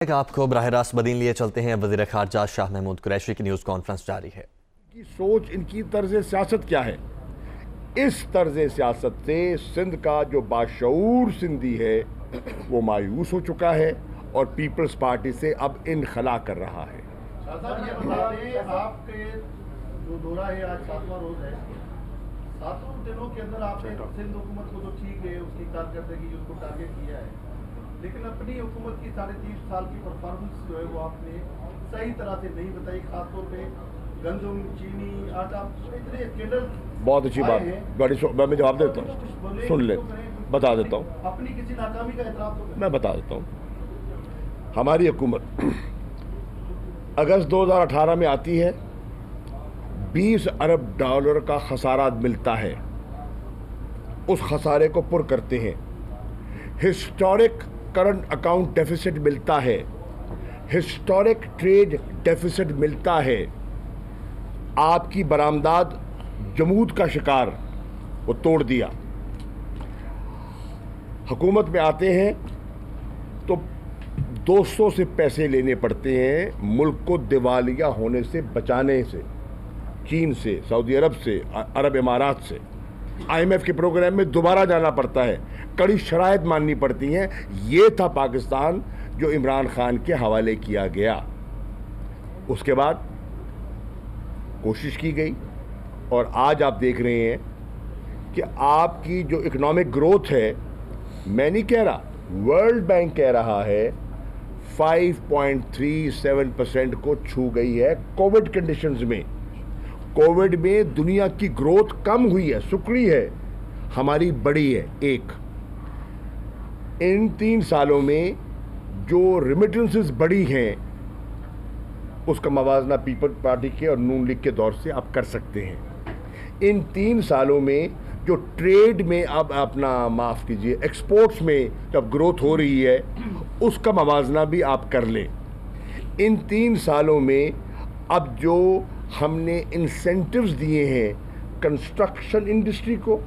आपको बराह रास्त मदीन लिए चलते हैं। वज़ीर ख़ारजा शाह महमूद कुरैशी की न्यूज़ कॉन्फ्रेंस जारी है। की सोच, इनकी तर्ज सियासत क्या है? इस तर्ज सियासत से सिंध का जो बाशऊर सिंधी है वो मायूस हो चुका है और पीपल्स पार्टी से अब इनखला कर रहा है। आपके जो दौरा है आज 7वां रोज है, 7 दिनों के अंदर आपने सिंध हुकूमत को तो ठीक है उसकी कारकर्दगी उसको टारगेट किया है, लेकिन अपनी हुकूमत की 3.5 साल की परफॉर्मेंस जो है वो आपने सही तरह से नहीं बताई। खासतौर पे गंदम, चीनी, आटा, इतने स्कैंडल। बहुत अच्छी बात, मैं जवाब देता हूँ, सुन ले, बता देता हूँ। अपनी किसी नाकामी का एतराफ़ तो मैं बता देता हूँ। हमारी हुकूमत अगस्त 2018 में आती है, 20 अरब डॉलर का खसारा मिलता है, उस खसारे को पुर करते हैं। हिस्टोरिक करंट अकाउंट डेफिसिट मिलता है, हिस्टोरिक ट्रेड डेफिसिट मिलता है। आपकी बरामदाद जमूद का शिकार वो तोड़ दिया। हुकूमत में आते हैं तो दोस्तों से पैसे लेने पड़ते हैं मुल्क को दिवालिया होने से बचाने से, चीन से, सऊदी अरब से, अरब इमारात से। IMF के प्रोग्राम में दोबारा जाना पड़ता है, कड़ी शराइत माननी पड़ती हैं। ये था पाकिस्तान जो इमरान खान के हवाले किया गया। उसके बाद कोशिश की गई और आज आप देख रहे हैं कि आपकी जो इकोनॉमिक ग्रोथ है, मैं नहीं कह रहा, वर्ल्ड बैंक कह रहा है 5.37% को छू गई है। कोविड कंडीशंस में, कोविड में दुनिया की ग्रोथ कम हुई है, सुकड़ी है, हमारी बड़ी है। एक इन 3 सालों में जो रिमिटेंसेस बढ़ी हैं उसका मवाजना पीपल्स पार्टी के और नून लीग के दौर से आप कर सकते हैं। इन 3 सालों में जो ट्रेड में अब अपना माफ़ कीजिए एक्सपोर्ट्स में जब ग्रोथ हो रही है उसका मवाजना भी आप कर लें। इन 3 सालों में अब जो हमने इंसेंटिव्स दिए हैं कंस्ट्रक्शन इंडस्ट्री को,